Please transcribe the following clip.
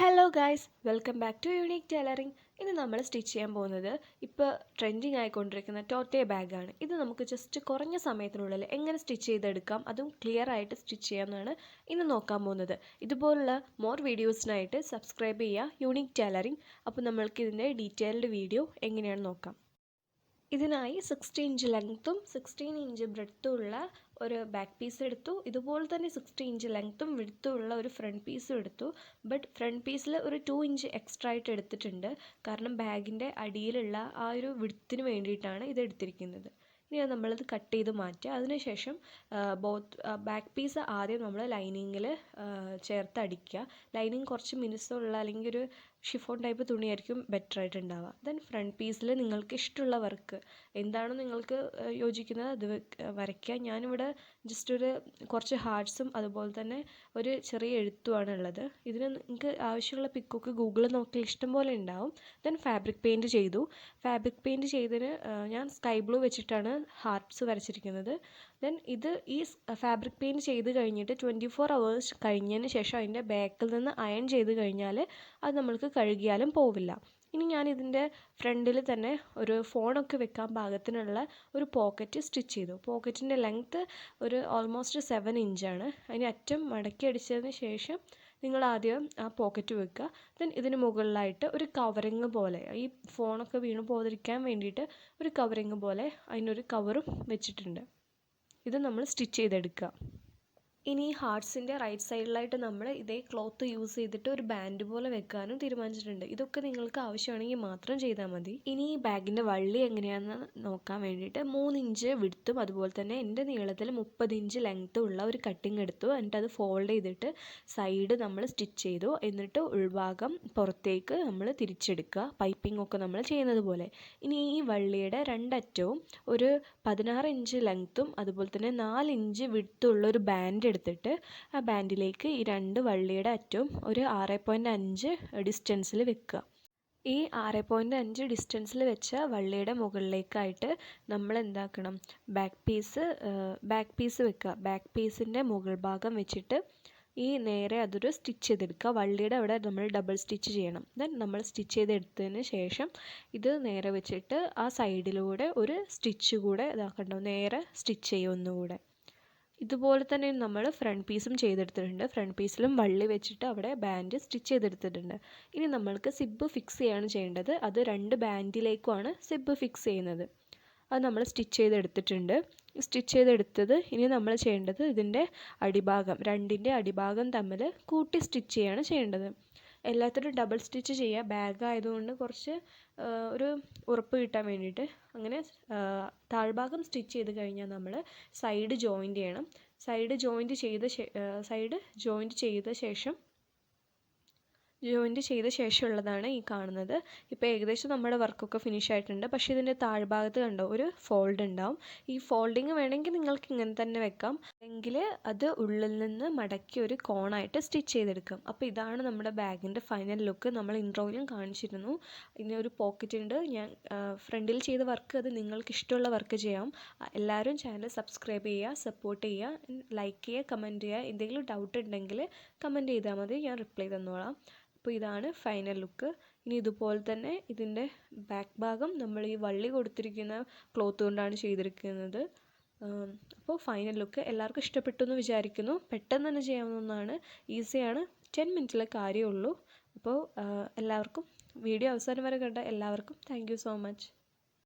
Hello guys, welcome back to unique tailoring. ഇന്ന് നമ്മൾ stitch ചെയ്യാൻ പോകുന്നത് ഇപ്പോൾ ട്രെൻഡിങ് ആയിക്കൊണ്ടിരിക്കുന്ന ടോട്ടെ ബാഗാണ്. ഇത് നമുക്ക് ജസ്റ്റ് കുറഞ്ഞ സമയത്തിനുള്ളിൽ എങ്ങനെ സ്റ്റിച്ച് ചെയ്തെടുക്കാം, അതും ക്ലിയർ ആയിട്ട് സ്റ്റിച്ച് ചെയ്യാമെന്നാണ് ഇന്ന് നോക്കാൻ പോകുന്നത്. ഇതുപോലുള്ള മോർ വീഡിയോസിനായിട്ട് സബ്സ്ക്രൈബ് ചെയ്യുക യൂണിക് ടൈലറിംഗ്. അപ്പോൾ നമ്മൾക്ക് ഇതിൻ്റെ ഡീറ്റെയിൽഡ് വീഡിയോ എങ്ങനെയാണ് നോക്കാം. ഇതിനായി 16 ഇഞ്ച് ലെങ്ത്തും 16 ഇഞ്ച് ബ്രെഡ്ത്തും ഉള്ള ഒരു ബാക്ക് പീസ് എടുത്തു. ഇതുപോലെ തന്നെ 60 ഇഞ്ച് ലെങ്ത്തും വിഡ്ത്തും ഉള്ള ഒരു ഫ്രണ്ട് പീസും എടുത്തു. ബട്ട് ഫ്രണ്ട് പീസിൽ ഒരു 2 ഇഞ്ച് എക്സ്ട്രാ ആയിട്ട് എടുത്തിട്ടുണ്ട്, കാരണം ബാഗിൻ്റെ അടിയിലുള്ള ആ ഒരു വിഡ്ത്തിന് വേണ്ടിയിട്ടാണ് ഇത് എടുത്തിരിക്കുന്നത്. ഇനി നമ്മളത് കട്ട് ചെയ്ത് മാറ്റുക. അതിനുശേഷം ബാക്ക് പീസ് ആദ്യം നമ്മൾ ലൈനിങ്ങിൽ ചേർത്ത് അടിക്കുക. ലൈനിങ് കുറച്ച് മിനുസമുള്ള അല്ലെങ്കിൽ ഒരു ഷിഫോൺ ടൈപ്പ് തുണിയായിരിക്കും ബെറ്റർ ആയിട്ട് ഉണ്ടാവുക. ദെൻ ഫ്രണ്ട് പീസിൽ നിങ്ങൾക്ക് ഇഷ്ടമുള്ള വർക്ക് എന്താണോ നിങ്ങൾക്ക് യോജിക്കുന്നത് അത് വരയ്ക്കുക. ഞാനിവിടെ ജസ്റ്റ് കുറച്ച് ഹാർട്ട്സും അതുപോലെ തന്നെ ഒരു ചെറിയ എഴുത്തുമാണ് ഉള്ളത്. ഇതിന് നിങ്ങൾക്ക് ആവശ്യമുള്ള പിക്കൊക്കെ ഗൂഗിളിൽ നോക്കി ഇഷ്ടം പോലെ ഉണ്ടാവും. ദെൻ ഫാബ്രിക് പെയിൻറ്റ് ചെയ്തു. ഫാബ്രിക് പെയിൻറ്റ് ചെയ്തതിന് ഞാൻ സ്കൈ ബ്ലൂ വെച്ചിട്ടാണ് ഹാർട്ട്സ് വരച്ചിരിക്കുന്നത്. ദെൻ ഈ ഫാബ്രിക് പെയിൻറ്റ് ചെയ്ത് കഴിഞ്ഞിട്ട് 24 hours കഴിഞ്ഞതിന് ശേഷം അതിൻ്റെ ബാക്കിൽ നിന്ന് അയൺ ചെയ്ത് കഴിഞ്ഞാൽ അത് നമ്മൾക്ക് കഴുകിയാലും പോവില്ല. ഇനി ഞാൻ ഇതിൻ്റെ ഫ്രണ്ടിൽ തന്നെ ഒരു ഫോണൊക്കെ വെക്കാൻ പാകത്തിനുള്ള ഒരു പോക്കറ്റ് സ്റ്റിച്ച് ചെയ്തു. പോക്കറ്റിൻ്റെ ലെങ്ത്ത് ഒരു ഓൾമോസ്റ്റ് 7 ഇഞ്ചാണ്. അതിന് അറ്റം മടക്കി അടിച്ചതിന് ശേഷം നിങ്ങൾ ആദ്യം ആ പോക്കറ്റ് വെക്കുക. ദെൻ ഇതിന് മുകളിലായിട്ട് ഒരു കവറിങ് പോലെ, ഈ ഫോണൊക്കെ വീണ് പോകാതിരിക്കാൻ വേണ്ടിയിട്ട് ഒരു കവറിങ് പോലെ അതിനൊരു കവറും വെച്ചിട്ടുണ്ട്. ഇത് നമ്മൾ സ്റ്റിച്ച് ചെയ്തെടുക്കുക. ഇനി ഹാർട്ട്സിൻ്റെ റൈറ്റ് സൈഡിലായിട്ട് നമ്മൾ ഇതേ ക്ലോത്ത് യൂസ് ചെയ്തിട്ട് ഒരു ബാൻഡ് പോലെ വെക്കാനും തീരുമാനിച്ചിട്ടുണ്ട്. ഇതൊക്കെ നിങ്ങൾക്ക് ആവശ്യമാണെങ്കിൽ മാത്രം ചെയ്താൽ മതി. ഇനി ഈ ബാഗിൻ്റെ വള്ളി എങ്ങനെയാണെന്ന് നോക്കാൻ വേണ്ടിയിട്ട് 3 ഇഞ്ച് വിഡ്ത്തും അതുപോലെ തന്നെ എൻ്റെ നീളത്തിൽ 30 ഇഞ്ച് ലെങ്ത്തും ഉള്ള ഒരു കട്ടിങ് എടുത്തു. എന്നിട്ട് അത് ഫോൾഡ് ചെയ്തിട്ട് സൈഡ് നമ്മൾ സ്റ്റിച്ച് ചെയ്തു. എന്നിട്ട് ഉൾഭാഗം പുറത്തേക്ക് നമ്മൾ തിരിച്ചെടുക്കുക, പൈപ്പിംഗ് ഒക്കെ നമ്മൾ ചെയ്യുന്നത് പോലെ. ഇനി ഈ വള്ളിയുടെ രണ്ടറ്റവും ഒരു 16 ഇഞ്ച് ലെങ്ത്തും അതുപോലെ തന്നെ 4 ഇഞ്ച് വിഡ്ത്തും ഉള്ള ഒരു ബാൻഡ് എടുത്തിട്ട് ആ ബാൻഡിലേക്ക് ഈ രണ്ട് വള്ളിയുടെ അറ്റവും ഒരു 6.5 ഡിസ്റ്റൻസിൽ വെക്കുക. ഈ 6.5 ഡിസ്റ്റൻസിൽ വെച്ച വള്ളിയുടെ മുകളിലേക്കായിട്ട് നമ്മൾ എന്താക്കണം, ബാക്ക് പീസ് വെക്കുക. ബാക്ക് പീസിൻ്റെ മുകൾ ഭാഗം വെച്ചിട്ട് ഈ നേരെ അതൊരു സ്റ്റിച്ച് ചെയ്തെടുക്കുക. വള്ളിയുടെ അവിടെ നമ്മൾ ഡബിൾ സ്റ്റിച്ച് ചെയ്യണം. ദെൻ നമ്മൾ സ്റ്റിച്ച് ചെയ്തെടുത്തതിന് ശേഷം ഇത് നേരെ വെച്ചിട്ട് ആ സൈഡിലൂടെ ഒരു സ്റ്റിച്ച് കൂടെ ഇതാക്കണ്ടോ, നേരെ സ്റ്റിച്ച് ചെയ്യും ഒന്നുകൂടെ. ഇതുപോലെ തന്നെ നമ്മൾ ഫ്രണ്ട് പീസും ചെയ്തെടുത്തിട്ടുണ്ട്. ഫ്രണ്ട് പീസിലും വള്ളി വെച്ചിട്ട് അവിടെ ബാൻഡ് സ്റ്റിച്ച് ചെയ്തെടുത്തിട്ടുണ്ട്. ഇനി നമ്മൾക്ക് സിബ്ബ് ഫിക്സ് ചെയ്യാണ് ചെയ്യേണ്ടത്. അത് 2 ബാൻഡിലേക്കുമാണ് സിബ്ബ് ഫിക്സ് ചെയ്യുന്നത്. അത് നമ്മൾ സ്റ്റിച്ച് ചെയ്തെടുത്തിട്ടുണ്ട്. സ്റ്റിച്ച് ചെയ്തെടുത്തത് ഇനി നമ്മൾ ചെയ്യേണ്ടത് ഇതിൻ്റെ അടിഭാഗം, രണ്ടിൻ്റെ അടിഭാഗം തമ്മിൽ കൂട്ടി സ്റ്റിച്ച് ചെയ്യാണ് ചെയ്യേണ്ടത്. എല്ലാത്തിനും ഡബിൾ സ്റ്റിച്ച് ചെയ്യുക. ബാഗ് ആയതുകൊണ്ട് കുറച്ച് ഒരു ഉറപ്പ് കിട്ടാൻ വേണ്ടിയിട്ട്. അങ്ങനെ താഴ്ഭാഗം സ്റ്റിച്ച് ചെയ്ത് കഴിഞ്ഞാൽ നമ്മൾ സൈഡ് ജോയിൻറ്റ് ചെയ്യണം. സൈഡ് ജോയിൻറ്റ് ചെയ്ത ശേഷമുള്ളതാണ് ഈ കാണുന്നത്. ഇപ്പോൾ ഏകദേശം നമ്മുടെ വർക്കൊക്കെ ഫിനിഷ് ആയിട്ടുണ്ട്. പക്ഷേ ഇതിൻ്റെ താഴ്ഭാഗത്ത് കണ്ടോ ഒരു ഫോൾഡ് ഉണ്ടാവും. ഈ ഫോൾഡിങ് വേണമെങ്കിൽ നിങ്ങൾക്ക് ഇങ്ങനെ തന്നെ വെക്കാം, അല്ലെങ്കിൽ അത് ഉള്ളിൽ നിന്ന് മടക്കി ഒരു കോണായിട്ട് സ്റ്റിച്ച് ചെയ്തെടുക്കാം. അപ്പോൾ ഇതാണ് നമ്മുടെ ബാഗിൻ്റെ ഫൈനൽ ലുക്ക്. നമ്മൾ ഇൻട്രോയിലും കാണിച്ചിരുന്നു. ഇതിന് ഒരു പോക്കറ്റ് ഉണ്ട്. ഞാൻ ഫ്രണ്ടിൽ ചെയ്ത വർക്ക്, അത് നിങ്ങൾക്ക് ഇഷ്ടമുള്ള വർക്ക് ചെയ്യാം. എല്ലാവരും ചാനൽ സബ്സ്ക്രൈബ് ചെയ്യുക, സപ്പോർട്ട് ചെയ്യുക, ലൈക്ക് ചെയ്യുക, കമൻറ്റ് ചെയ്യുക. എന്തെങ്കിലും ഡൗട്ട് ഉണ്ടെങ്കിൽ കമൻറ്റ് ചെയ്താൽ മതി, ഞാൻ റിപ്ലൈ തന്നോളാം. അപ്പോൾ ഇതാണ് ഫൈനൽ ലുക്ക്. ഇനി ഇതുപോലെ തന്നെ ഇതിൻ്റെ ബാക്ക് ഭാഗം നമ്മൾ ഈ വള്ളി കൊടുത്തിരിക്കുന്ന ക്ലോത്ത് കൊണ്ടാണ് ചെയ്തിരിക്കുന്നത്. അപ്പോൾ ഫൈനൽ ലുക്ക് എല്ലാവർക്കും ഇഷ്ടപ്പെട്ടു എന്ന് വിചാരിക്കുന്നു. പെട്ടെന്ന് തന്നെ ചെയ്യാവുന്ന ഒന്നാണ്, ഈസിയാണ്, 10 മിനിറ്റിലെ കാര്യമുള്ളൂ. അപ്പോൾ എല്ലാവർക്കും വീഡിയോ അവസാനം വരെ കണ്ട എല്ലാവർക്കും താങ്ക് യു സോ മച്ച്.